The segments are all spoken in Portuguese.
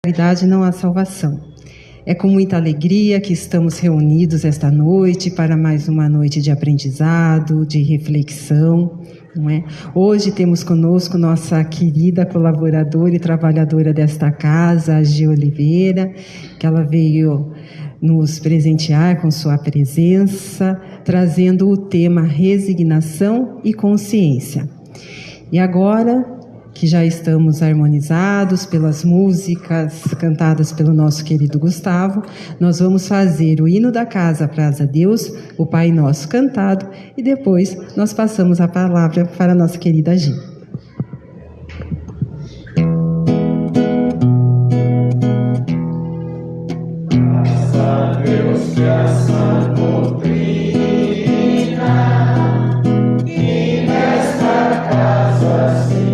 caridade não há salvação. É com muita alegria que estamos reunidos esta noite para mais uma noite de aprendizado, de reflexão, não é? Hoje temos conosco nossa querida colaboradora e trabalhadora desta casa, a Gi Oliveira, que ela veio nos presentear com sua presença, trazendo o tema resignação e consciência. E agora, que já estamos harmonizados pelas músicas cantadas pelo nosso querido Gustavo, nós vamos fazer o hino da casa, praza a Deus, o Pai Nosso cantado, e depois nós passamos a palavra para a nossa querida Gi. Graças a Deus que essa doutrina que nesta casa se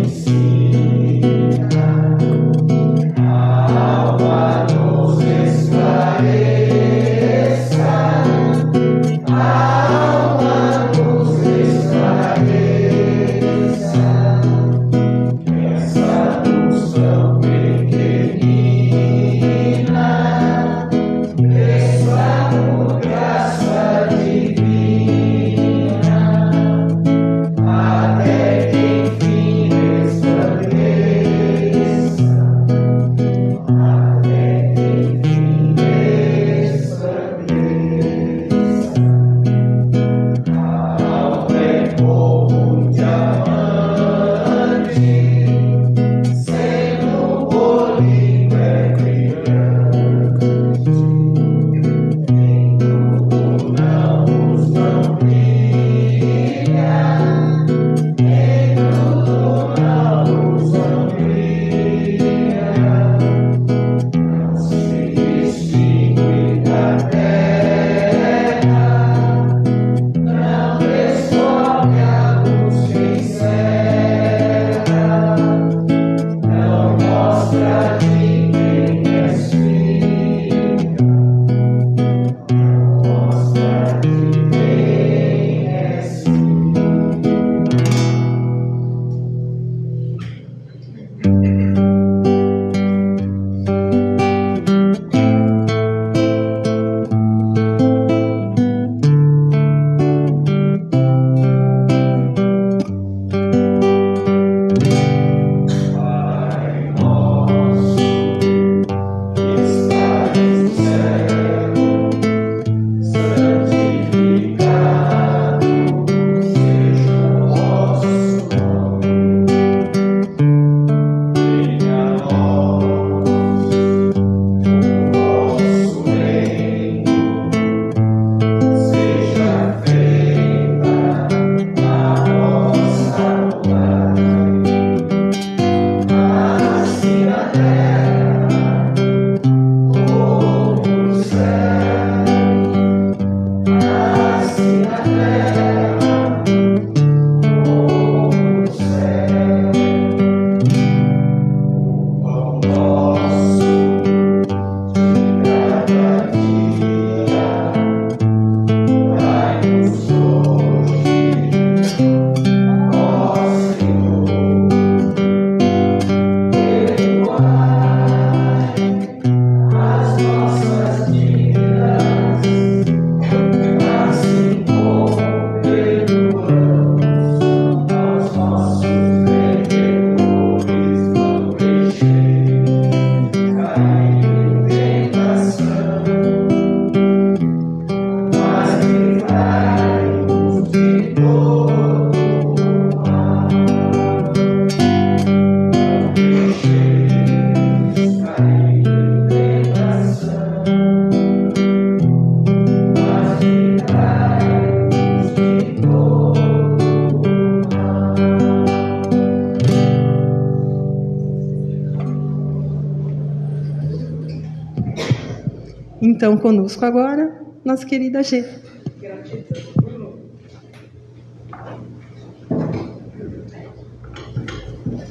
Então, conosco agora, nossa querida G.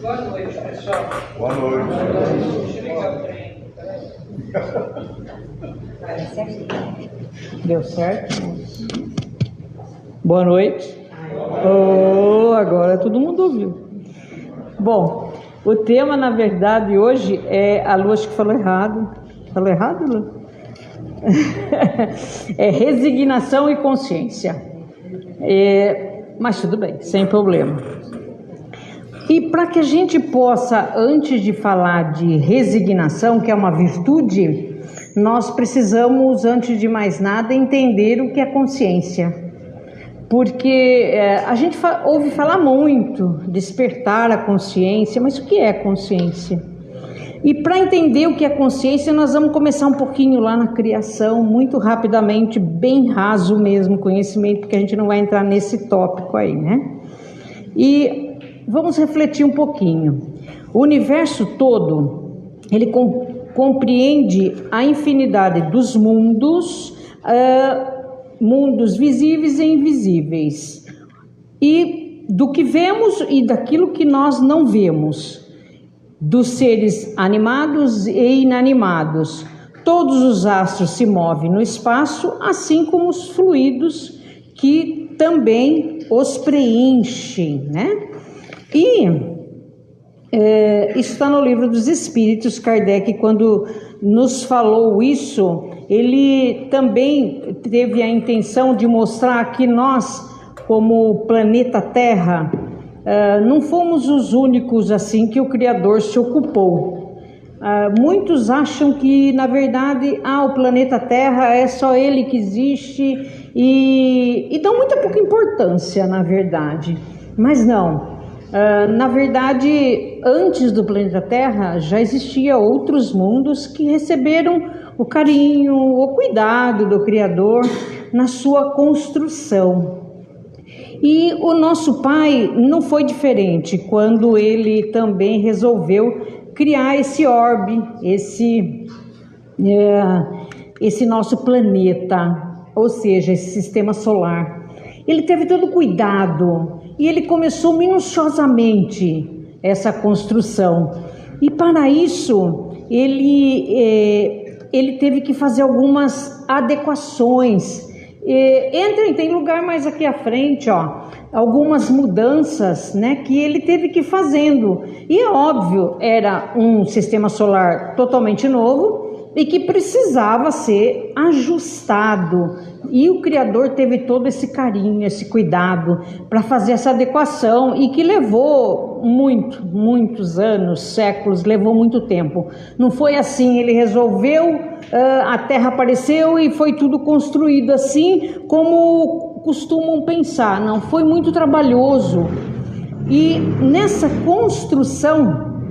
Boa noite, pessoal. Boa noite. Deixa eu ligar o trem. Deu certo? Boa noite. Oh, agora todo mundo ouviu. Bom, O tema, na verdade, hoje é a Lu, acho que falou errado. Falou errado, Lu? É resignação e consciência. Mas tudo bem, sem problema. E para que a gente possa, antes de falar de resignação, que é uma virtude, nós precisamos, antes de mais nada, entender o que é consciência. Porque a gente ouve falar muito, despertar a consciência, mas o que é consciência? E para entender o que é consciência, nós vamos começar um pouquinho lá na criação, muito rapidamente, bem raso mesmo conhecimento, porque a gente não vai entrar nesse tópico aí, né? E vamos refletir um pouquinho. O universo todo, ele compreende a infinidade dos mundos, mundos visíveis e invisíveis, e do que vemos e daquilo que nós não vemos, dos seres animados e inanimados. Todos os astros se movem no espaço, assim como os fluidos que também os preenchem, né? E isso está no Livro dos Espíritos. Kardec, quando nos falou isso, ele também teve a intenção de mostrar que nós, como planeta Terra, não fomos os únicos assim que o Criador se ocupou. Muitos acham que, na verdade, o planeta Terra é só ele que existe e dão muita pouca importância, na verdade. Mas não. Na verdade, antes do planeta Terra, já existiam outros mundos que receberam o carinho, o cuidado do Criador na sua construção. E o nosso Pai não foi diferente quando ele também resolveu criar esse orbe, esse nosso planeta, ou seja, esse sistema solar. Ele teve todo o cuidado e ele começou minuciosamente essa construção. E para isso, ele teve que fazer algumas adequações. Tem lugar mais aqui à frente, ó, algumas mudanças, né, que ele teve que ir fazendo. E é óbvio, era um sistema solar totalmente novo e que precisava ser ajustado. E o Criador teve todo esse carinho, esse cuidado para fazer essa adequação, e que levou muitos anos, séculos, levou muito tempo. Não foi assim, ele resolveu, a Terra apareceu e foi tudo construído assim como costumam pensar. Não, foi muito trabalhoso. E nessa construção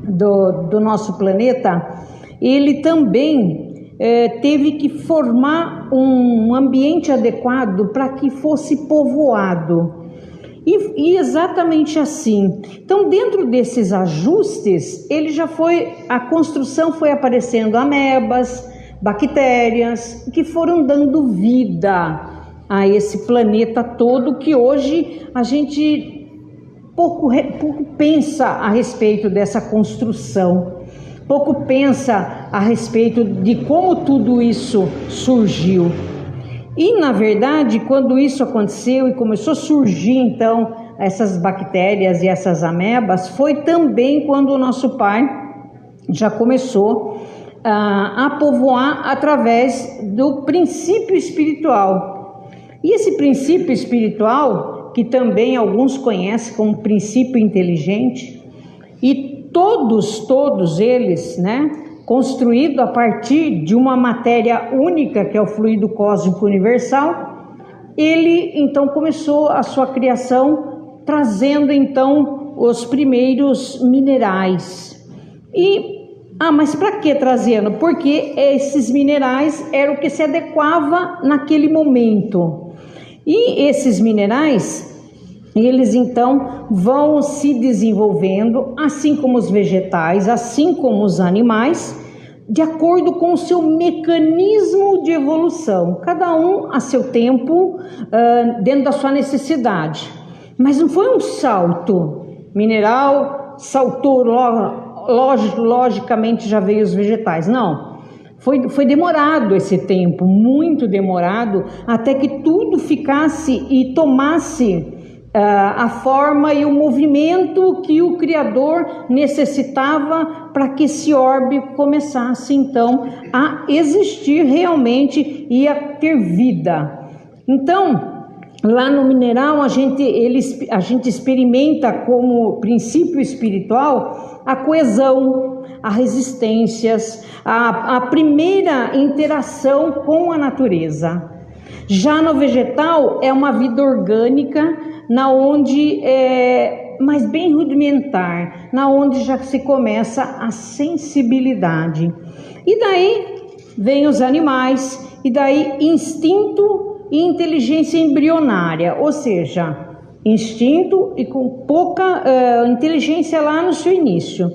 do nosso planeta, ele também teve que formar um ambiente adequado para que fosse povoado. E exatamente assim. Então, dentro desses ajustes, a construção foi aparecendo amebas, bactérias, que foram dando vida a esse planeta todo, que hoje a gente pouco pensa a respeito dessa construção. Pouco pensa a respeito de como tudo isso surgiu. E, na verdade, quando isso aconteceu e começou a surgir, então, essas bactérias e essas amebas, foi também quando o nosso Pai já começou a povoar através do princípio espiritual. E esse princípio espiritual, que também alguns conhecem como princípio inteligente, e todos eles, né, construído a partir de uma matéria única, que é o fluido cósmico universal, ele então começou a sua criação trazendo então os primeiros minerais. Mas para que trazendo? Porque esses minerais eram o que se adequava naquele momento. E esses minerais, eles então vão se desenvolvendo, assim como os vegetais, assim como os animais, de acordo com o seu mecanismo de evolução, cada um a seu tempo, dentro da sua necessidade. Mas não foi um salto. Mineral saltou, logicamente já veio os vegetais. Não, foi demorado esse tempo, muito demorado, até que tudo ficasse e tomasse a forma e o movimento que o Criador necessitava para que esse orbe começasse então a existir realmente e a ter vida. Então, lá no mineral a gente experimenta como princípio espiritual a coesão, as resistências, a primeira interação com a natureza. Já no vegetal é uma vida orgânica, na onde é mais bem rudimentar, na onde já se começa a sensibilidade. E daí vem os animais, e daí instinto e inteligência embrionária, ou seja, instinto e com pouca inteligência lá no seu início,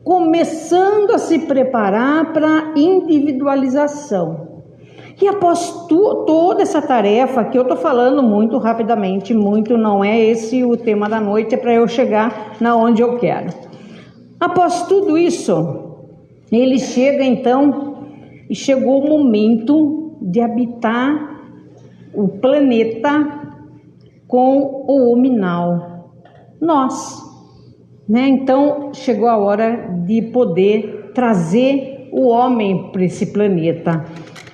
começando a se preparar para a individualização. E após toda essa tarefa, que eu estou falando muito rapidamente, muito, não é esse o tema da noite, é para eu chegar na onde eu quero. Após tudo isso, ele chega então, e chegou o momento de habitar o planeta com o hominal, nós, né? Então chegou a hora de poder trazer o homem para esse planeta.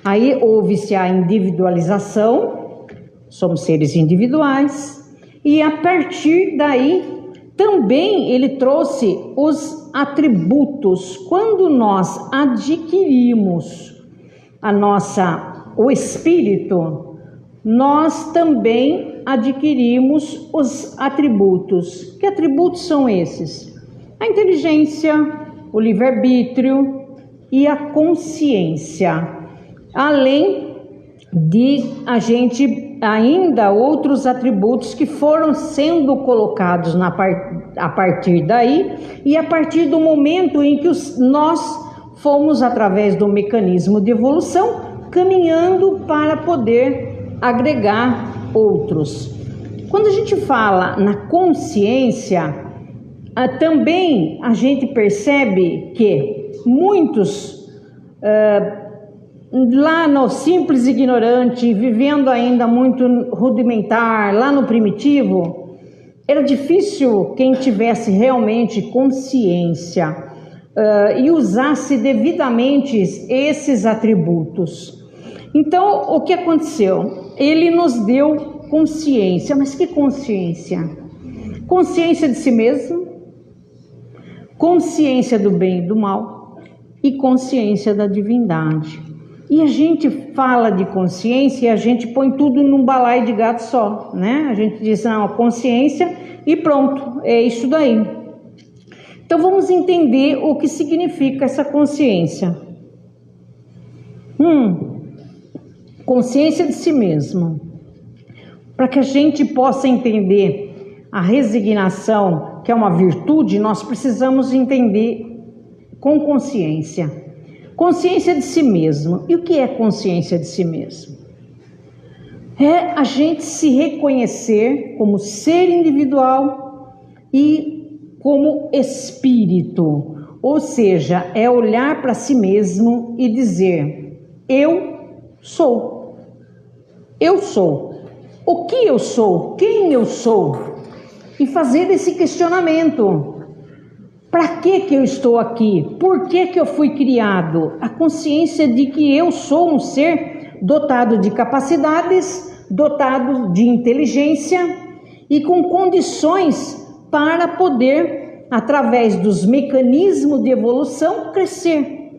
Aí houve-se a individualização, somos seres individuais, e a partir daí também ele trouxe os atributos. Quando nós adquirimos o espírito, nós também adquirimos os atributos. Que atributos são esses? A inteligência, o livre-arbítrio e a consciência. Além de a gente ainda outros atributos que foram sendo colocados a partir daí, e a partir do momento em que nós fomos, através do mecanismo de evolução, caminhando para poder agregar outros. Quando a gente fala na consciência, também a gente percebe que muitos lá no simples ignorante, vivendo ainda muito rudimentar, lá no primitivo, era difícil quem tivesse realmente consciência e usasse devidamente esses atributos. Então, o que aconteceu? Ele nos deu consciência. Mas que consciência? Consciência de si mesmo, consciência do bem e do mal e consciência da divindade. E a gente fala de consciência e a gente põe tudo num balaio de gato só, né? A gente diz, não, consciência e pronto, é isso daí. Então vamos entender o que significa essa consciência. Consciência de si mesmo. Para que a gente possa entender a resignação, que é uma virtude, nós precisamos entender com consciência. Consciência de si mesmo. E o que é consciência de si mesmo? É a gente se reconhecer como ser individual e como espírito. Ou seja, é olhar para si mesmo e dizer: eu sou. Eu sou. O que eu sou? Quem eu sou? E fazer esse questionamento. Para que eu estou aqui? Por que eu fui criado? A consciência de que eu sou um ser dotado de capacidades, dotado de inteligência e com condições para poder, através dos mecanismos de evolução, crescer,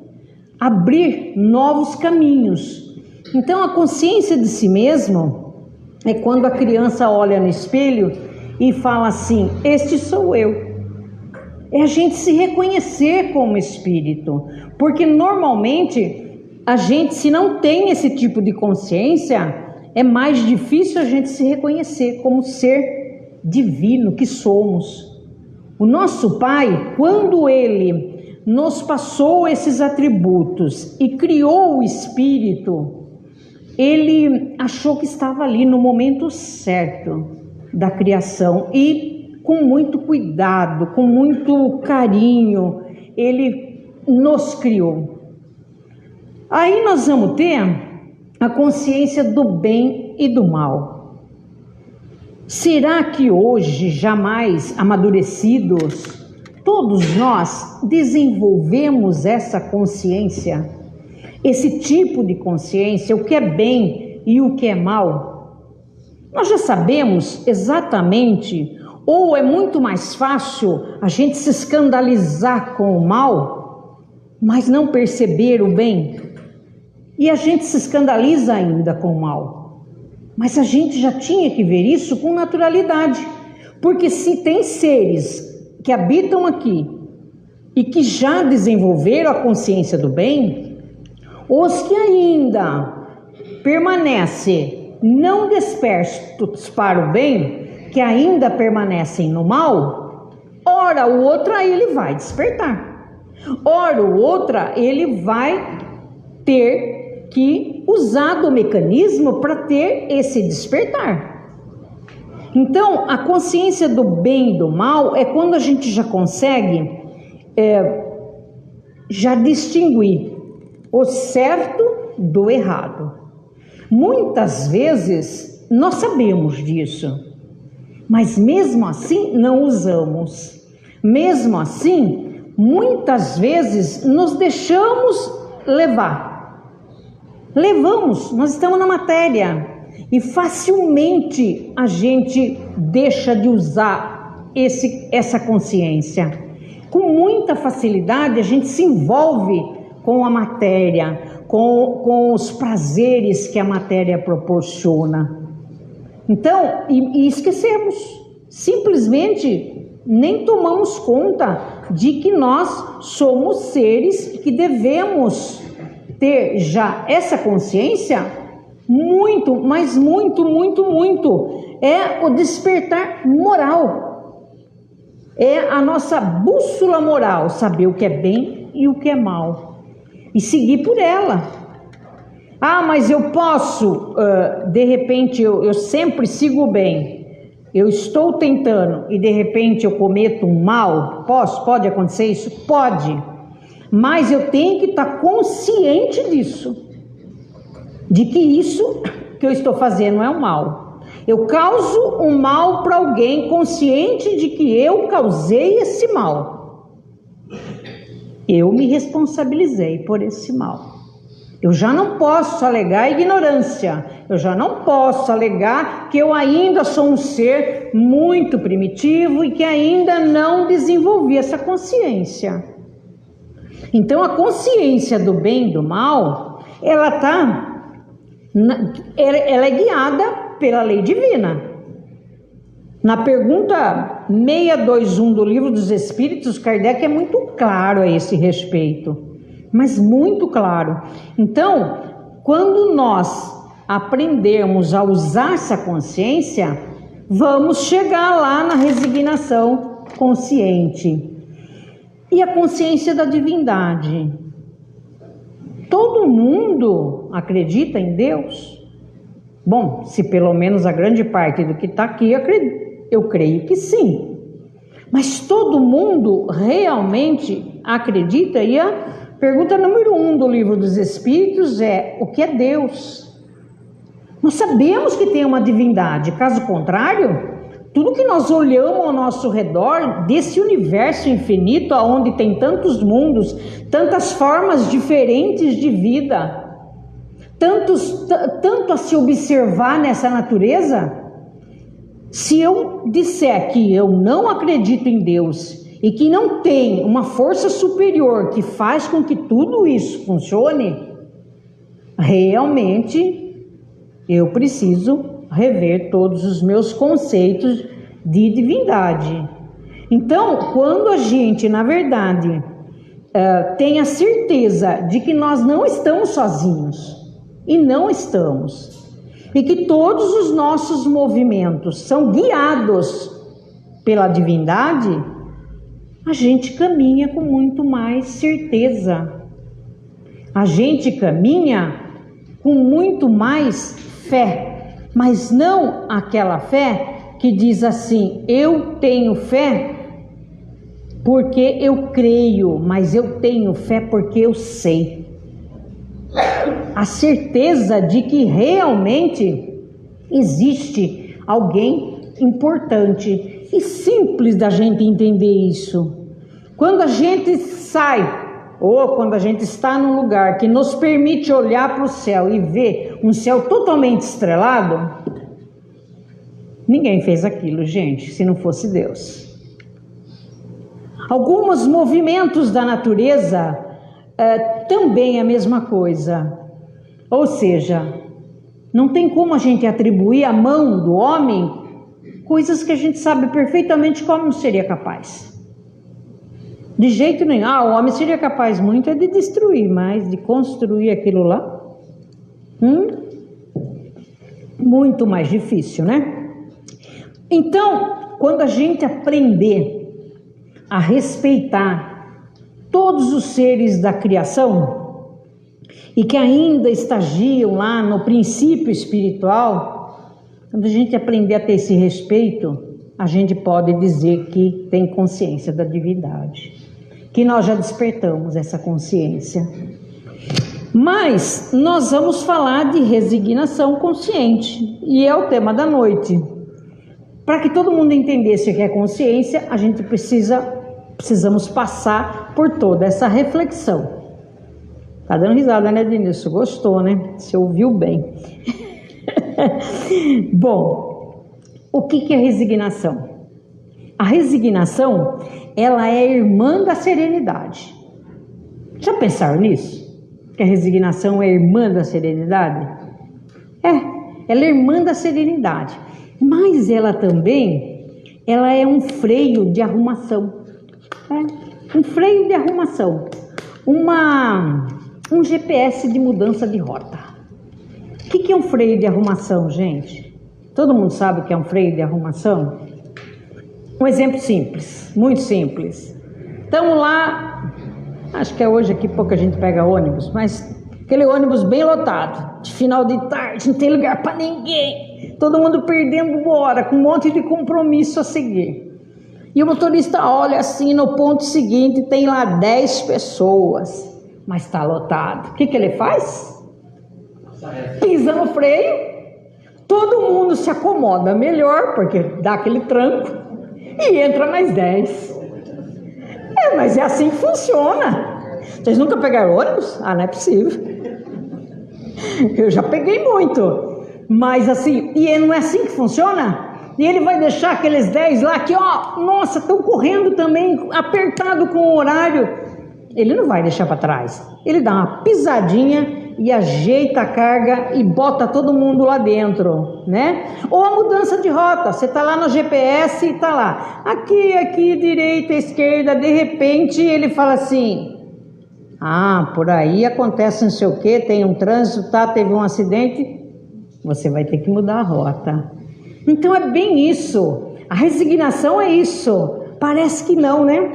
abrir novos caminhos. Então, a consciência de si mesmo é quando a criança olha no espelho e fala assim: este sou eu. É a gente se reconhecer como espírito, porque normalmente a gente, se não tem esse tipo de consciência, é mais difícil a gente se reconhecer como ser divino que somos. O nosso Pai, quando Ele nos passou esses atributos e criou o espírito, Ele achou que estava ali no momento certo da criação e com muito cuidado, com muito carinho, Ele nos criou. Aí nós vamos ter a consciência do bem e do mal. Será que hoje, jamais amadurecidos, todos nós desenvolvemos essa consciência? Esse tipo de consciência, o que é bem e o que é mal? Nós já sabemos exatamente, ou é muito mais fácil a gente se escandalizar com o mal, mas não perceber o bem? E a gente se escandaliza ainda com o mal. Mas a gente já tinha que ver isso com naturalidade. Porque se tem seres que habitam aqui e que já desenvolveram a consciência do bem, os que ainda permanecem não despertos para o bem, que ainda permanecem no mal, ora o outra ele vai despertar. Ora o outra ele vai ter que usar do mecanismo para ter esse despertar. Então, a consciência do bem e do mal é quando a gente já consegue já distinguir o certo do errado. Muitas vezes nós sabemos disso, mas mesmo assim não usamos. Mesmo assim, muitas vezes nos deixamos levar. Nós estamos na matéria e facilmente a gente deixa de usar essa consciência. Com muita facilidade a gente se envolve com a matéria, com os prazeres que a matéria proporciona. Então, e esquecemos, simplesmente nem tomamos conta de que nós somos seres que devemos ter já essa consciência muito, mas muito, é o despertar moral, é a nossa bússola moral, saber o que é bem e o que é mal e seguir por ela. Mas eu posso, de repente eu sempre sigo bem, eu estou tentando e de repente eu cometo um mal, pode acontecer isso? Pode. Mas eu tenho que estar consciente disso, de que isso que eu estou fazendo é um mal. Eu causo um mal para alguém, consciente de que eu causei esse mal. Eu me responsabilizei por esse mal. Eu já não posso alegar ignorância, eu já não posso alegar que eu ainda sou um ser muito primitivo e que ainda não desenvolvi essa consciência. Então a consciência do bem e do mal, ela é guiada pela lei divina. Na pergunta 621 do Livro dos Espíritos, Kardec é muito claro a esse respeito, mas muito claro. Então, quando nós aprendermos a usar essa consciência, vamos chegar lá na resignação consciente. E a consciência da divindade. Todo mundo acredita em Deus? Bom, se pelo menos a grande parte do que está aqui eu creio que sim. Mas todo mundo realmente acredita? E a pergunta número 1 do Livro dos Espíritos é: o que é Deus? Nós sabemos que tem uma divindade, caso contrário, tudo que nós olhamos ao nosso redor, desse universo infinito, onde tem tantos mundos, tantas formas diferentes de vida, tanto a se observar nessa natureza, se eu disser que eu não acredito em Deus e que não tem uma força superior que faz com que tudo isso funcione, realmente eu preciso rever todos os meus conceitos de divindade. Então, quando a gente, na verdade, tem a certeza de que nós não estamos sozinhos, e não estamos, e que todos os nossos movimentos são guiados pela divindade, a gente caminha com muito mais certeza, a gente caminha com muito mais fé. Mas não aquela fé que diz assim: eu tenho fé porque eu creio, mas eu tenho fé porque eu sei. A certeza de que realmente existe alguém importante e simples da gente entender isso. Quando a gente sai, ou quando a gente está num lugar que nos permite olhar para o céu e ver um céu totalmente estrelado, ninguém fez aquilo, gente, se não fosse Deus. Alguns movimentos da natureza também é a mesma coisa. Ou seja, não tem como a gente atribuir à mão do homem coisas que a gente sabe perfeitamente como não seria capaz. De jeito nenhum. O homem seria capaz muito de destruir, mas de construir aquilo lá, muito mais difícil, né? Então, quando a gente aprender a respeitar todos os seres da criação e que ainda estagiam lá no princípio espiritual, quando a gente aprender a ter esse respeito, a gente pode dizer que tem consciência da divindade, que nós já despertamos essa consciência. Mas nós vamos falar de resignação consciente, e é o tema da noite. Para que todo mundo entendesse o que é consciência, a gente precisamos passar por toda essa reflexão. Tá dando risada, né, Denilson? Gostou, né? Você ouviu bem. Bom, o que é resignação? A resignação, ela é irmã da serenidade. Já pensaram nisso? Que a resignação é irmã da serenidade? Ela é irmã da serenidade. Mas ela também, ela é um freio de arrumação. Um freio de arrumação. Um GPS de mudança de rota. O que é um freio de arrumação, gente? Todo mundo sabe o que é um freio de arrumação? Um exemplo simples, muito simples. Estamos lá, acho que é hoje aqui pouca gente pega ônibus, mas aquele ônibus bem lotado, de final de tarde, não tem lugar para ninguém. Todo mundo perdendo hora, com um monte de compromisso a seguir. E o motorista olha assim, no ponto seguinte tem lá 10 pessoas, mas está lotado. O que ele faz? Pisa no freio, todo mundo se acomoda melhor, porque dá aquele tranco, e entra mais 10. Mas é assim que funciona. Vocês nunca pegaram ônibus? Não é possível. Eu já peguei muito. Mas assim, e não é assim que funciona? E ele vai deixar aqueles 10 lá que, nossa, estão correndo também, apertado com o horário. Ele não vai deixar para trás. Ele dá uma pisadinha e ajeita a carga e bota todo mundo lá dentro, né? Ou a mudança de rota. Você está lá no GPS e está lá. Aqui, direita, esquerda. De repente ele fala assim: por aí acontece não sei o que, tem um trânsito, teve um acidente. Você vai ter que mudar a rota. Então é bem isso. A resignação é isso. Parece que não, né?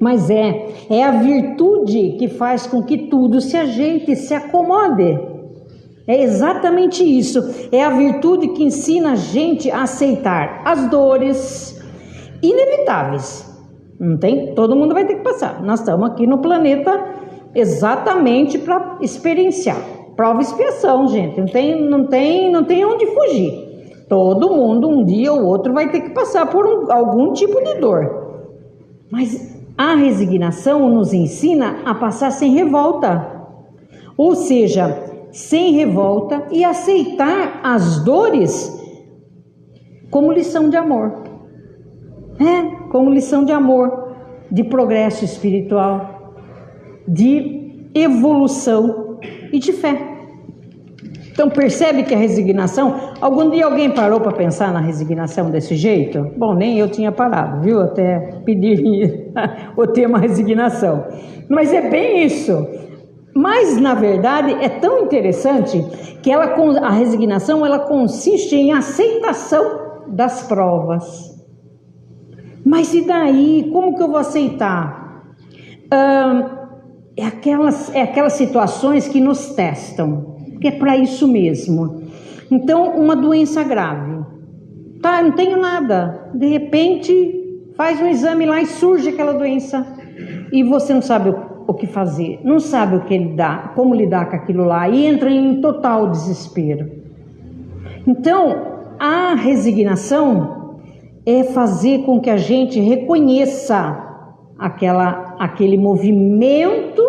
Mas é a virtude que faz com que tudo se ajeite, se acomode. É exatamente isso. É a virtude que ensina a gente a aceitar as dores inevitáveis. Não tem? Todo mundo vai ter que passar. Nós estamos aqui no planeta exatamente para experienciar. Prova e expiação, gente. Não tem onde fugir. Todo mundo, um dia ou outro, vai ter que passar por algum tipo de dor. Mas a resignação nos ensina a passar sem revolta. Ou seja, sem revolta e aceitar as dores como lição de amor. Como lição de amor, de progresso espiritual, de evolução e de fé. Então percebe que a resignação, algum dia alguém parou para pensar na resignação desse jeito? Bom, nem eu tinha parado, viu? Até pedir o tema resignação. Mas é bem isso. Mas na verdade é tão interessante que a resignação ela consiste em aceitação das provas. Mas e daí? Como que eu vou aceitar? É aquelas situações que nos testam. Que é para isso mesmo. Então, uma doença grave. Eu não tenho nada. De repente, faz um exame lá e surge aquela doença. E você não sabe o que fazer. Não sabe o que lidar, como lidar com aquilo lá. E entra em total desespero. Então, a resignação, é fazer com que a gente reconheça aquele movimento,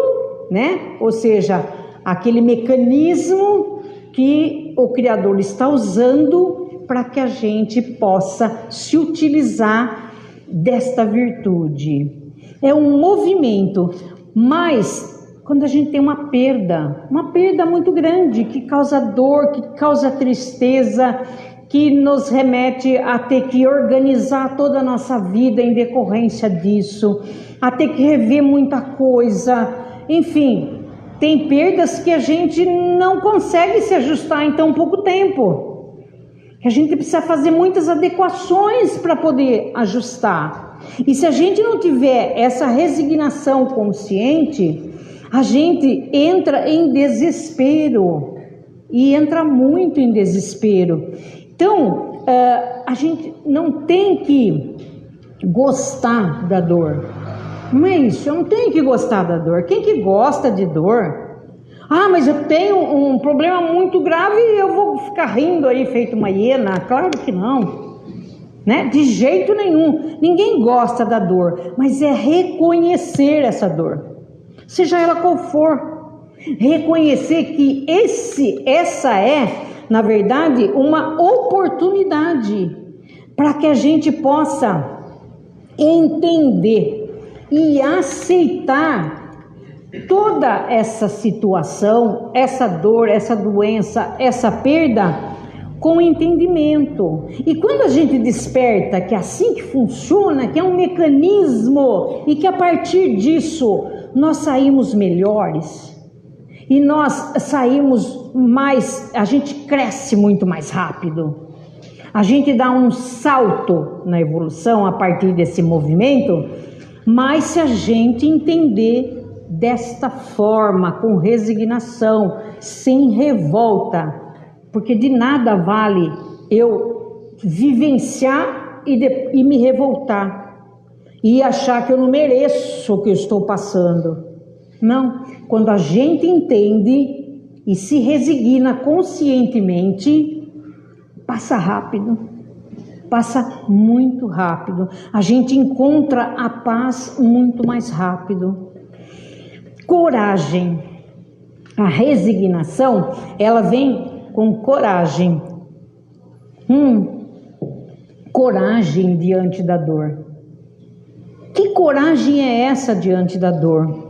né? Ou seja, aquele mecanismo que o Criador está usando para que a gente possa se utilizar desta virtude. É um movimento, mas quando a gente tem uma perda muito grande, que causa dor, que causa tristeza, que nos remete a ter que organizar toda a nossa vida em decorrência disso, a ter que rever muita coisa, enfim, tem perdas que a gente não consegue se ajustar em tão pouco tempo, que a gente precisa fazer muitas adequações para poder ajustar. E se a gente não tiver essa resignação consciente, a gente entra em desespero, e entra muito em desespero. Então, a gente não tem que gostar da dor. Não é isso, eu não tenho que gostar da dor. Quem que gosta de dor? Ah, mas eu tenho um problema muito grave e eu vou ficar rindo aí feito uma hiena? Claro que não, né? De jeito nenhum. Ninguém gosta da dor, mas é reconhecer essa dor, seja ela qual for. Reconhecer que essa é, na verdade, uma oportunidade para que a gente possa entender e aceitar toda essa situação, essa dor, essa doença, essa perda com entendimento. E quando a gente desperta que é assim que funciona, que é um mecanismo e que a partir disso nós saímos melhores, e nós saímos mais, a gente cresce muito mais rápido, a gente dá um salto na evolução a partir desse movimento, mas se a gente entender desta forma, com resignação, sem revolta, porque de nada vale eu vivenciar e me revoltar, e achar que eu não mereço o que eu estou passando. Não, quando a gente entende e se resigna conscientemente, passa rápido, passa muito rápido. A gente encontra a paz muito mais rápido. Coragem. A resignação, ela vem com coragem. Coragem diante da dor. Que coragem é essa diante da dor?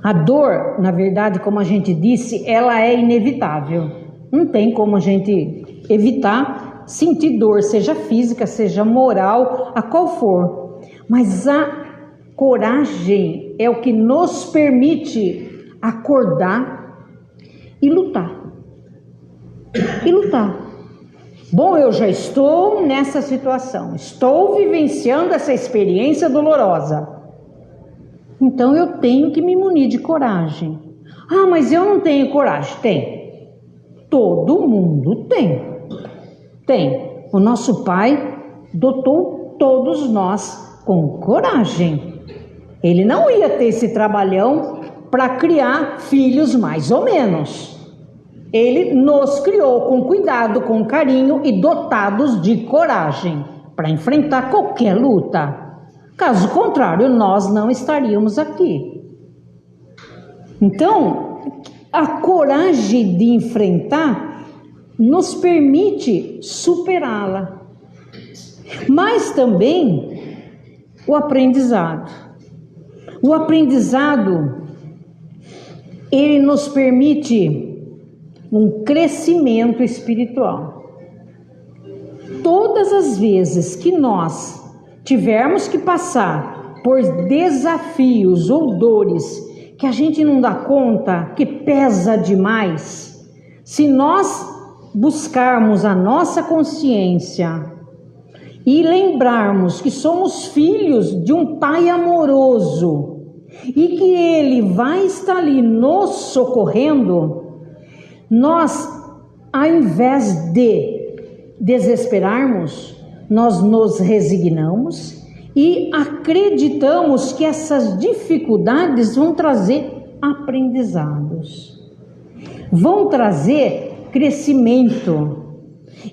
A dor, na verdade, como a gente disse, ela é inevitável. Não tem como a gente evitar sentir dor, seja física, seja moral, a qual for. Mas a coragem é o que nos permite acordar e lutar. E lutar. Bom, eu já estou nessa situação, estou vivenciando essa experiência dolorosa. Então eu tenho que me munir de coragem. Ah, mas eu não tenho coragem. Tem. Todo mundo tem. Tem. O nosso Pai dotou todos nós com coragem. Ele não ia ter esse trabalhão para criar filhos mais ou menos. Ele nos criou com cuidado, com carinho e dotados de coragem para enfrentar qualquer luta. Caso contrário, nós não estaríamos aqui. Então, a coragem de enfrentar nos permite superá-la. Mas também o aprendizado. O aprendizado, ele nos permite um crescimento espiritual. Todas as vezes que nós tivermos que passar por desafios ou dores que a gente não dá conta, que pesa demais, se nós buscarmos a nossa consciência e lembrarmos que somos filhos de um Pai amoroso e que Ele vai estar ali nos socorrendo, nós, ao invés de desesperarmos, nós nos resignamos e acreditamos que essas dificuldades vão trazer aprendizados, vão trazer crescimento,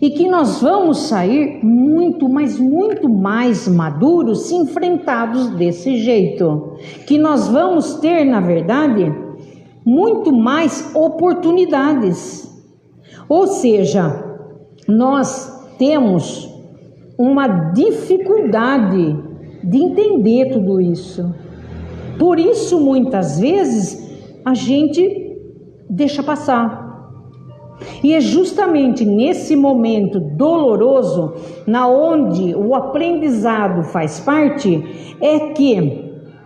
e que nós vamos sair muito, mas muito mais maduros se enfrentados desse jeito, que nós vamos ter, na verdade, muito mais oportunidades. Ou seja, nós temos uma dificuldade de entender tudo isso. Por isso, muitas vezes, a gente deixa passar. E é justamente nesse momento doloroso, na onde o aprendizado faz parte, é que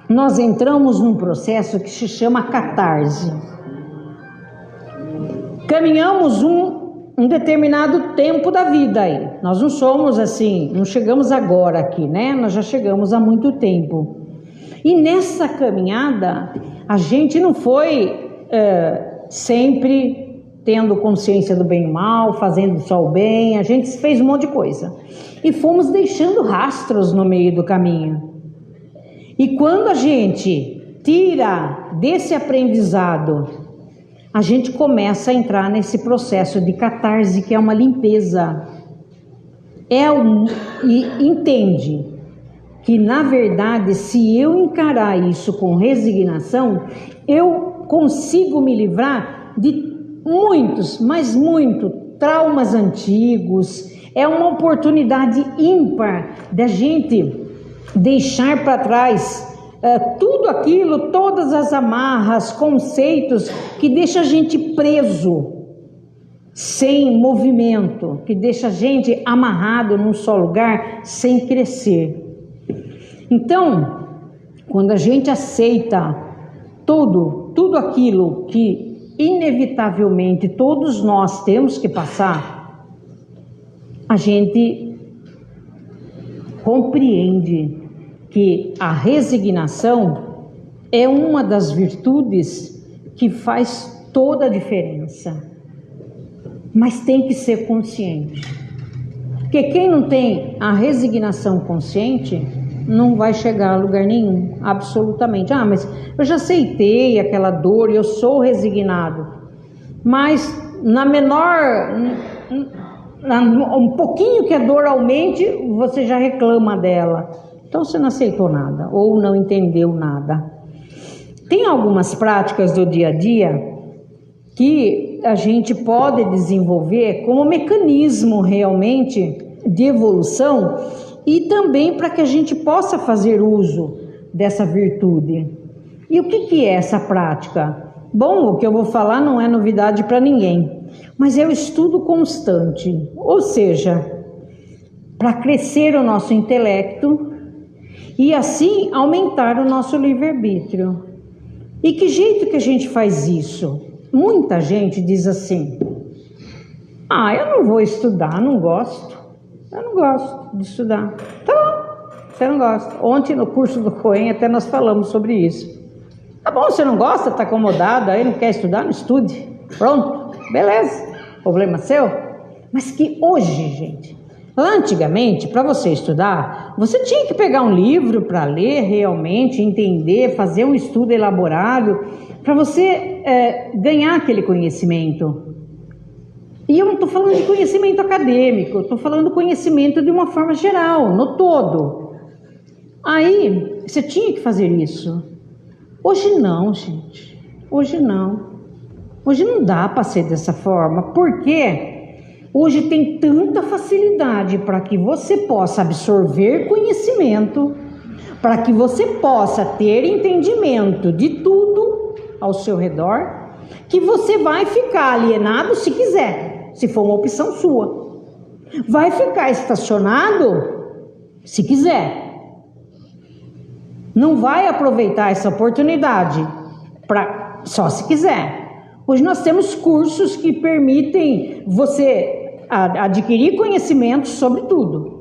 nós entramos num processo que se chama catarse. Caminhamos um determinado tempo da vida aí. Nós não somos assim, não chegamos agora aqui, né? Nós já chegamos há muito tempo. E nessa caminhada, a gente não foi sempre tendo consciência do bem e mal, fazendo só o bem, a gente fez um monte de coisa. E fomos deixando rastros no meio do caminho. E quando a gente tira desse aprendizado, a gente começa a entrar nesse processo de catarse, que é uma limpeza. E entende que, na verdade, se eu encarar isso com resignação, eu consigo me livrar de muitos, mas muito, traumas antigos. É uma oportunidade ímpar da gente deixar para trás tudo aquilo, todas as amarras, conceitos que deixa a gente preso, sem movimento, que deixa a gente amarrado num só lugar, sem crescer. Então, quando a gente aceita tudo aquilo que inevitavelmente todos nós temos que passar, a gente compreende que a resignação é uma das virtudes que faz toda a diferença, mas tem que ser consciente, porque quem não tem a resignação consciente não vai chegar a lugar nenhum, absolutamente. Mas eu já aceitei aquela dor e eu sou resignado, mas um pouquinho que a dor aumente, você já reclama dela. Então você não aceitou nada ou não entendeu nada. Tem algumas práticas do dia a dia que a gente pode desenvolver como mecanismo realmente de evolução e também para que a gente possa fazer uso dessa virtude. E o que é essa prática? Bom, o que eu vou falar não é novidade para ninguém, mas é o estudo constante, ou seja, para crescer o nosso intelecto e assim aumentar o nosso livre-arbítrio. E que jeito que a gente faz isso? Muita gente diz assim: eu não vou estudar, não gosto. Eu não gosto de estudar. Tá bom, você não gosta. Ontem no curso do Coen até nós falamos sobre isso. Tá bom, você não gosta, tá acomodado, aí não quer estudar, não estude. Pronto, beleza, problema seu. Mas que hoje, gente, lá antigamente, para você estudar, você tinha que pegar um livro para ler realmente, entender, fazer um estudo elaborado, para você ganhar aquele conhecimento. E eu não estou falando de conhecimento acadêmico, eu estou falando de conhecimento de uma forma geral, no todo. Aí, você tinha que fazer isso. Hoje não, gente. Hoje não. Hoje não dá para ser dessa forma, porque hoje tem tanta facilidade para que você possa absorver conhecimento, para que você possa ter entendimento de tudo ao seu redor, que você vai ficar alienado se quiser. Se for uma opção sua, vai ficar estacionado se quiser, não vai aproveitar essa oportunidade só se quiser. Hoje nós temos cursos que permitem você adquirir conhecimentos sobre tudo.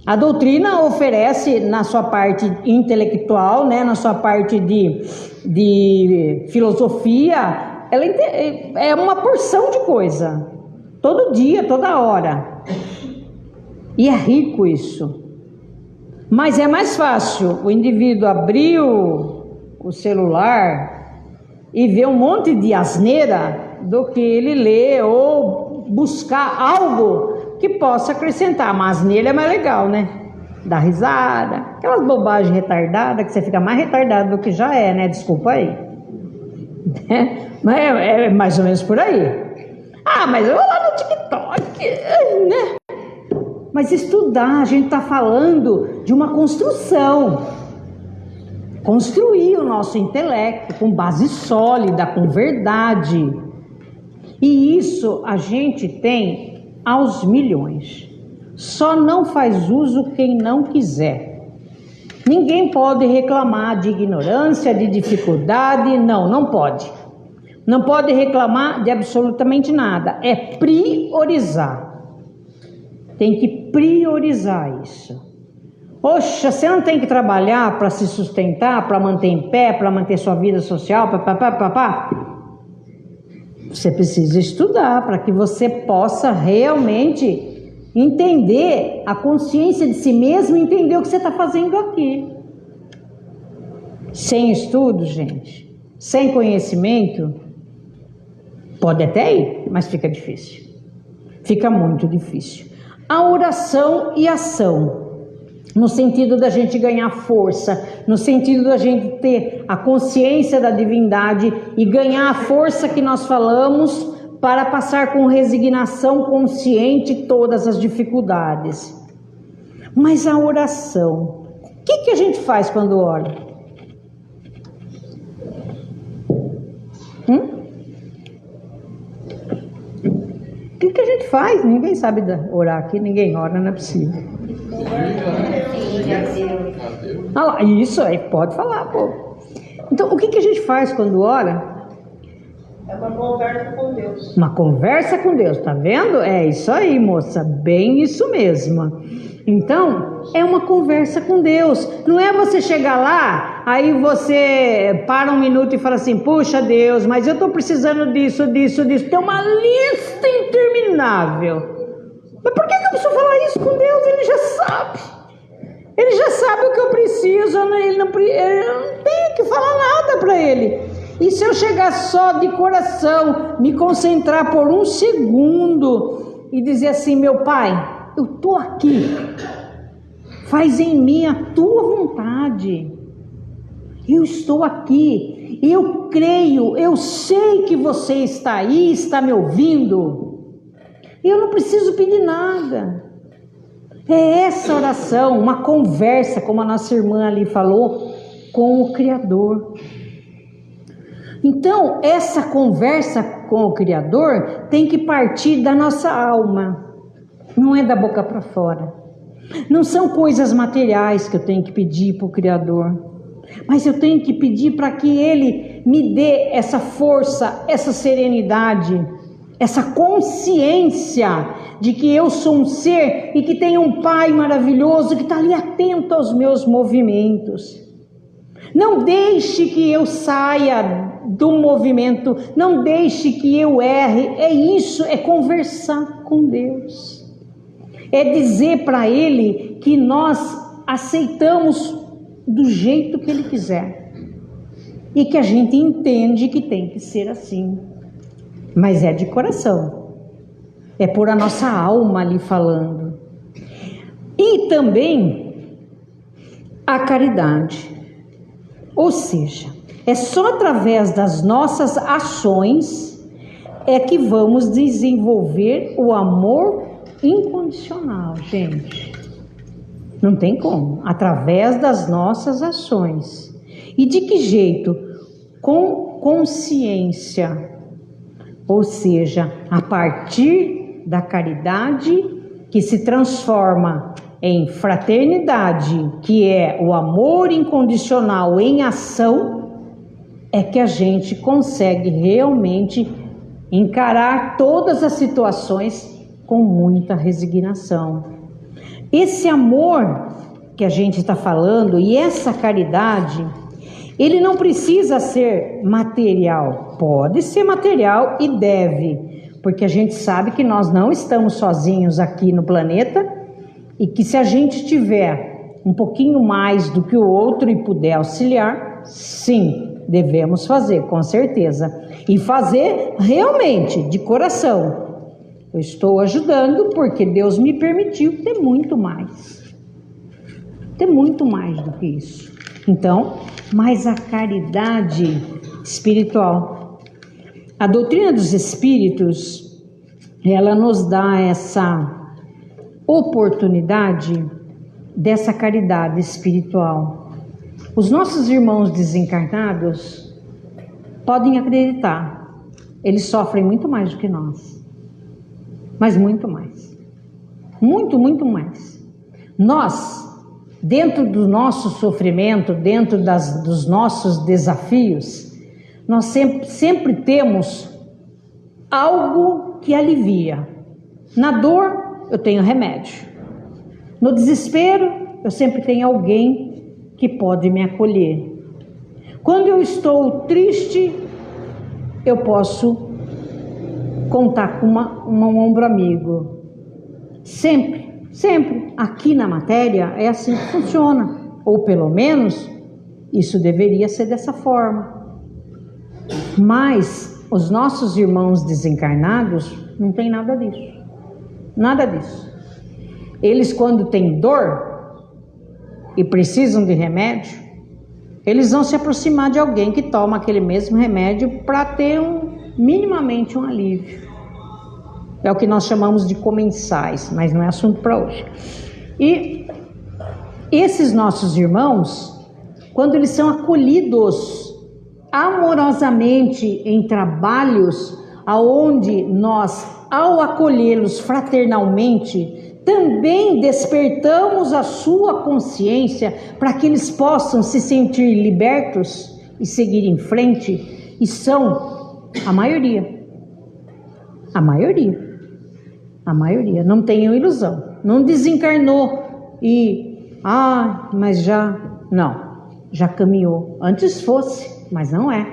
A doutrina oferece na sua parte intelectual, né, na sua parte de filosofia, ela é uma porção de coisa, todo dia, toda hora, e é rico isso. Mas é mais fácil o indivíduo abrir o celular e ver um monte de asneira do que ele ler ou buscar algo que possa acrescentar, mas nele é mais legal, né? Dar risada, aquelas bobagens retardadas, que você fica mais retardado do que já é, né? Desculpa aí. Mas é mais ou menos por aí. Ah, mas eu vou lá no TikTok, né? Mas estudar, a gente está falando de uma construção. Construir o nosso intelecto com base sólida, com verdade. E isso a gente tem aos milhões. Só não faz uso quem não quiser. Ninguém pode reclamar de ignorância, de dificuldade, não pode. Não pode reclamar de absolutamente nada. É priorizar. Tem que priorizar isso. Poxa, você não tem que trabalhar para se sustentar, para manter em pé, para manter sua vida social, papapá. Você precisa estudar para que você possa realmente entender a consciência de si mesmo e entender o que você está fazendo aqui. Sem estudo, gente, sem conhecimento, pode até ir, mas fica difícil. Fica muito difícil. A oração e ação, no sentido da gente ganhar força, no sentido da gente ter a consciência da divindade e ganhar a força que nós falamos para passar com resignação consciente todas as dificuldades. Mas a oração, o que a gente faz quando ora? O que a gente faz? Ninguém sabe orar aqui, ninguém ora, não é possível. Ah lá, isso aí, pode falar, pô. Então, o que a gente faz quando ora? É uma conversa com Deus. Uma conversa com Deus, tá vendo? É isso aí, moça, bem isso mesmo. Então, é uma conversa com Deus. Não é você chegar lá, aí você para um minuto e fala assim, puxa Deus, mas eu estou precisando disso. Tem uma lista interminável. Mas por que eu preciso falar isso com Deus? Ele já sabe. Ele já sabe o que eu preciso, eu não tenho que falar nada para ele. E se eu chegar só de coração, me concentrar por um segundo e dizer assim, meu Pai, eu estou aqui, faz em mim a tua vontade, eu estou aqui, eu creio, eu sei que você está aí, está me ouvindo, eu não preciso pedir nada. É essa oração, uma conversa, como a nossa irmã ali falou, com o Criador. Então, essa conversa com o Criador tem que partir da nossa alma, não é da boca para fora. Não são coisas materiais que eu tenho que pedir para o Criador, mas eu tenho que pedir para que Ele me dê essa força, essa serenidade, essa consciência de que eu sou um ser e que tem um Pai maravilhoso que está ali atento aos meus movimentos. Não deixe que eu saia do movimento, não deixe que eu erre. É isso, é conversar com Deus. É dizer para Ele que nós aceitamos do jeito que Ele quiser. E que a gente entende que tem que ser assim. Mas é de coração. É por a nossa alma ali falando. E também a caridade. Ou seja, é só através das nossas ações é que vamos desenvolver o amor incondicional, gente. Não tem como. Através das nossas ações. E de que jeito? Com consciência. Ou seja, a partir da caridade que se transforma em fraternidade, que é o amor incondicional em ação, é que a gente consegue realmente encarar todas as situações com muita resignação. Esse amor que a gente está falando e essa caridade, ele não precisa ser material. Pode ser material e deve, porque a gente sabe que nós não estamos sozinhos aqui no planeta e que se a gente tiver um pouquinho mais do que o outro e puder auxiliar, sim, devemos fazer, com certeza. E fazer realmente, de coração. Eu estou ajudando porque Deus me permitiu ter muito mais. Ter muito mais do que isso. Então, mas a caridade espiritual. A doutrina dos espíritos, ela nos dá essa oportunidade dessa caridade espiritual. Os nossos irmãos desencarnados podem acreditar, eles sofrem muito mais do que nós, mas muito mais, muito, muito mais. Nós, dentro do nosso sofrimento, dentro dos nossos desafios, nós sempre temos algo que alivia. Na dor, eu tenho remédio. No desespero, eu sempre tenho alguém que pode me acolher. Quando eu estou triste, eu posso contar com um ombro amigo. Sempre, sempre. Aqui na matéria é assim que funciona. Ou pelo menos, isso deveria ser dessa forma. Mas os nossos irmãos desencarnados não tem nada disso. Nada disso. Eles, quando têm dor e precisam de remédio, eles vão se aproximar de alguém que toma aquele mesmo remédio para ter minimamente um alívio. É o que nós chamamos de comensais, mas não é assunto para hoje. E esses nossos irmãos, quando eles são acolhidos amorosamente em trabalhos aonde nós, ao acolhê-los fraternalmente, também despertamos a sua consciência para que eles possam se sentir libertos e seguir em frente, e são a maioria. A maioria, não tenham ilusão, não desencarnou e, mas já caminhou, antes fosse. Mas não é.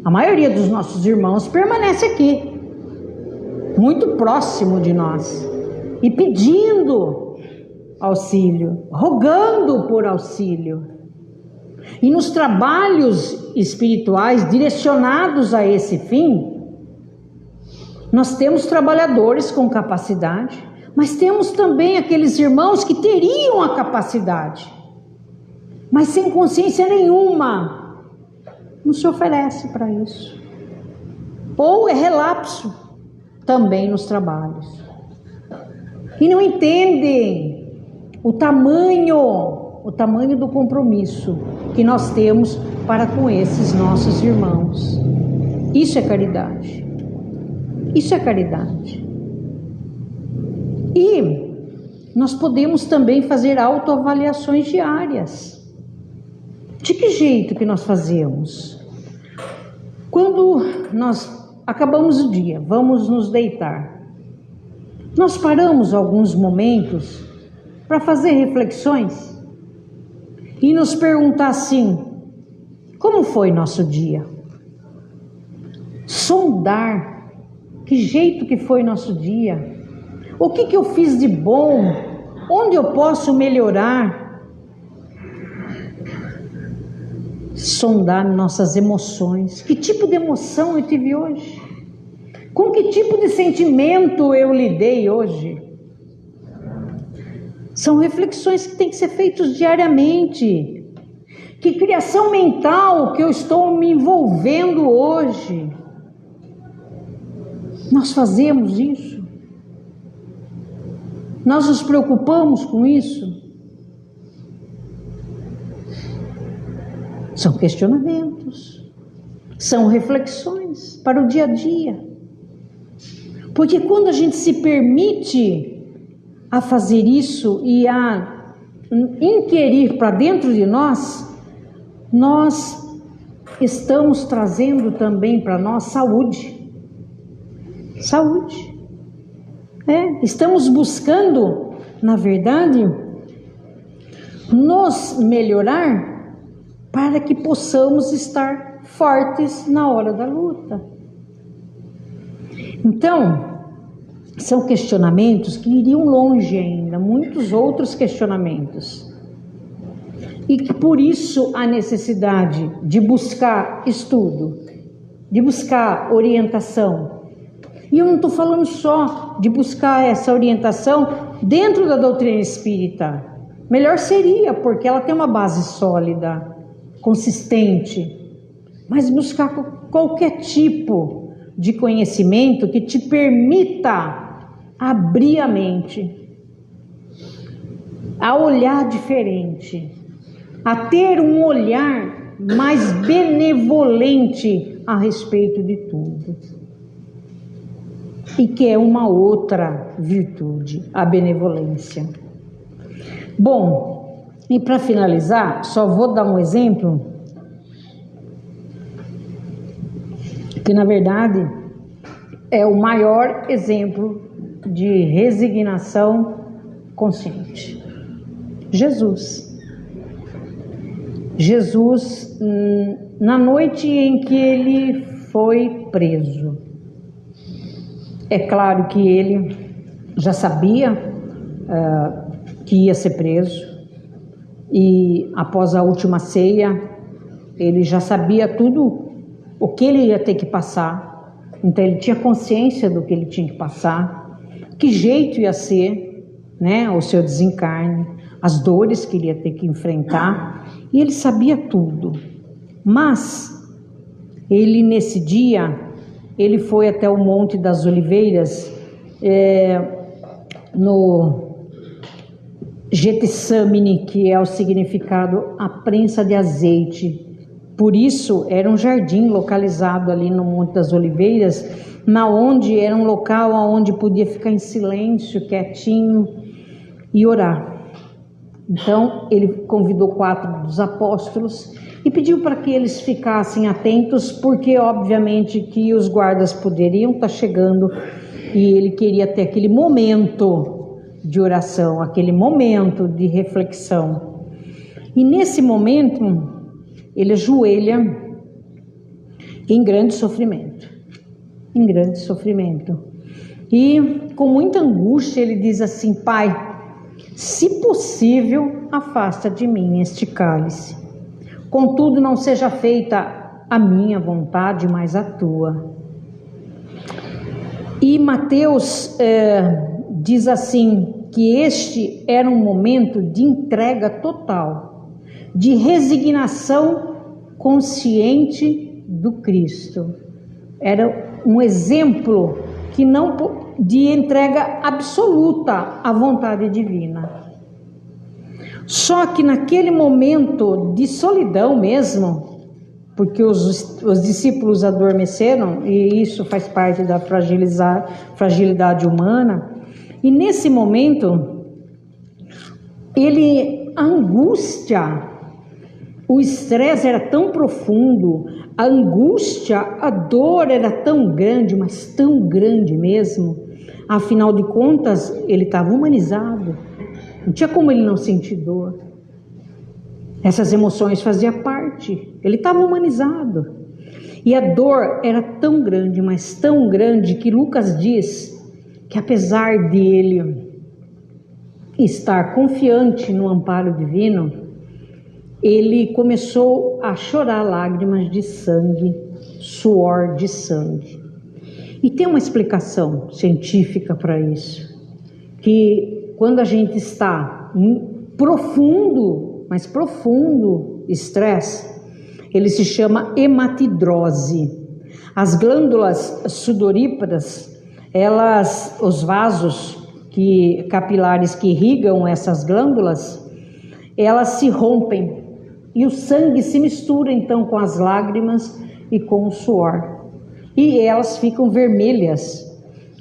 A maioria dos nossos irmãos permanece aqui, muito próximo de nós, e pedindo auxílio, rogando por auxílio. E nos trabalhos espirituais direcionados a esse fim, nós temos trabalhadores com capacidade, mas temos também aqueles irmãos que teriam a capacidade, mas sem consciência nenhuma, não se oferece para isso. Ou é relapso também nos trabalhos. E não entendem o tamanho do compromisso que nós temos para com esses nossos irmãos. Isso é caridade. Isso é caridade. E nós podemos também fazer autoavaliações diárias. De que jeito que nós fazemos? Quando nós acabamos o dia, vamos nos deitar, nós paramos alguns momentos para fazer reflexões e nos perguntar assim: como foi nosso dia? Sondar que jeito que foi nosso dia, o que eu fiz de bom, onde eu posso melhorar. Sondar nossas emoções. Que tipo de emoção eu tive hoje? Com que tipo de sentimento eu lidei hoje? São reflexões que têm que ser feitas diariamente. Que criação mental que eu estou me envolvendo hoje? Nós fazemos isso? Nós nos preocupamos com isso? São questionamentos, são reflexões para o dia a dia. Porque quando a gente se permite a fazer isso e a inquirir para dentro de nós, nós estamos trazendo também para nós saúde. Saúde. Estamos buscando, na verdade, nos melhorar para que possamos estar fortes na hora da luta. Então, são questionamentos que iriam longe ainda, muitos outros questionamentos. E que por isso a necessidade de buscar estudo, de buscar orientação, E eu não estou falando só de buscar essa orientação dentro da doutrina espírita. Melhor seria, porque ela tem uma base sólida, consistente. Mas buscar qualquer tipo de conhecimento que te permita abrir a mente, a olhar diferente, a ter um olhar mais benevolente a respeito de tudo. E que é uma outra virtude, a benevolência. Bom, e para finalizar, só vou dar um exemplo, que na verdade é o maior exemplo de resignação consciente. Jesus, na noite em que ele foi preso, é claro que ele já sabia que ia ser preso, e após a última ceia, ele já sabia tudo o que ele ia ter que passar, então ele tinha consciência do que ele tinha que passar, que jeito ia ser, né, o seu desencarne, as dores que ele ia ter que enfrentar, e ele sabia tudo. Mas ele, nesse dia, ele foi até o Monte das Oliveiras, no Getsemane, que é o significado a prensa de azeite. Por isso, era um jardim localizado ali no Monte das Oliveiras, onde era um local onde podia ficar em silêncio, quietinho e orar. Então, ele convidou 4 dos apóstolos e pediu para que eles ficassem atentos, porque obviamente que os guardas poderiam estar chegando e ele queria ter aquele momento de oração, aquele momento de reflexão. E nesse momento, ele ajoelha em grande sofrimento, e com muita angústia ele diz assim: Pai, se possível, afasta de mim este cálice. Contudo, não seja feita a minha vontade, mas a tua. E Mateus diz assim, que este era um momento de entrega total, de resignação consciente do Cristo. Era um exemplo que não de entrega absoluta à vontade divina. Só que naquele momento de solidão mesmo, porque os discípulos adormeceram, e isso faz parte da fragilidade humana, e nesse momento, a angústia, o estresse era tão profundo, a angústia, a dor era tão grande, mas tão grande mesmo. Afinal de contas, ele estava humanizado. Não tinha como ele não sentir dor. Essas emoções faziam parte. Ele estava humanizado. E a dor era tão grande, mas tão grande, que Lucas diz que apesar de ele estar confiante no amparo divino, ele começou a chorar lágrimas de sangue, suor de sangue. E tem uma explicação científica para isso, que quando a gente está em profundo, mas profundo estresse, ele se chama hematidrose. As glândulas sudoríparas, os vasos capilares que irrigam essas glândulas, elas se rompem e o sangue se mistura então com as lágrimas e com o suor, e elas ficam vermelhas.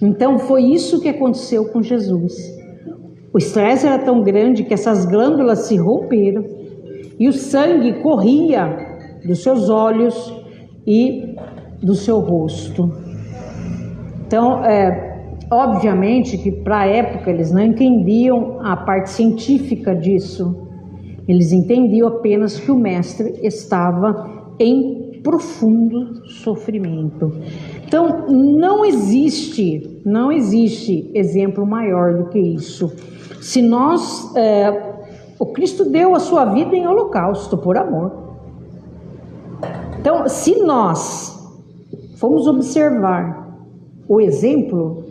Então foi isso que aconteceu com Jesus. O estresse era tão grande que essas glândulas se romperam e o sangue corria dos seus olhos e do seu rosto. Então, obviamente que para a época eles não entendiam a parte científica disso. Eles entendiam apenas que o mestre estava em profundo sofrimento. Então, não existe exemplo maior do que isso. Se o Cristo deu a sua vida em holocausto por amor. Então, se nós formos observar o exemplo,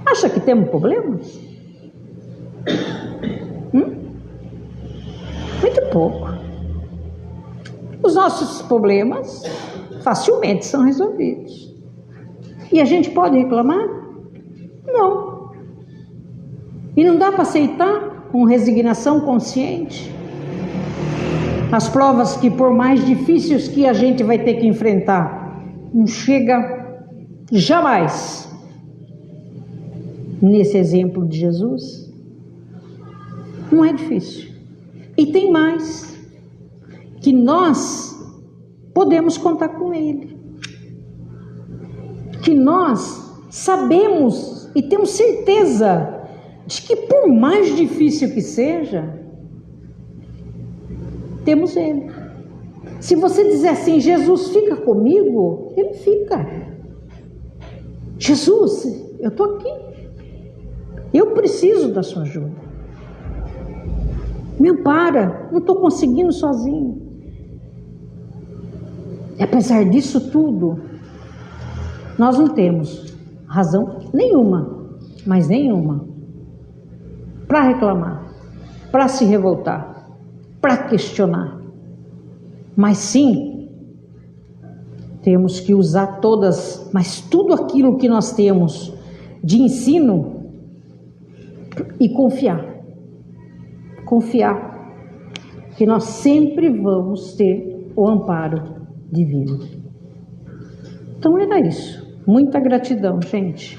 acha que temos problemas? Muito pouco. Os nossos problemas facilmente são resolvidos. E a gente pode reclamar? Não. E não dá para aceitar com resignação consciente as provas que, por mais difíceis que a gente vai ter que enfrentar, não chega jamais nesse exemplo de Jesus. Não é difícil. E tem mais, que nós podemos contar com Ele. Que nós sabemos e temos certeza de que, por mais difícil que seja, temos Ele. Se você dizer assim, Jesus, fica comigo, Ele fica. Jesus, eu estou aqui. Eu preciso da sua ajuda. Me ampara, não estou conseguindo sozinho. E apesar disso tudo, nós não temos razão nenhuma, mas nenhuma, para reclamar, para se revoltar, para questionar. Mas sim, temos que usar mas tudo aquilo que nós temos de ensino e confiar. Confiar que nós sempre vamos ter o amparo divino. Então era isso. Muita gratidão, gente.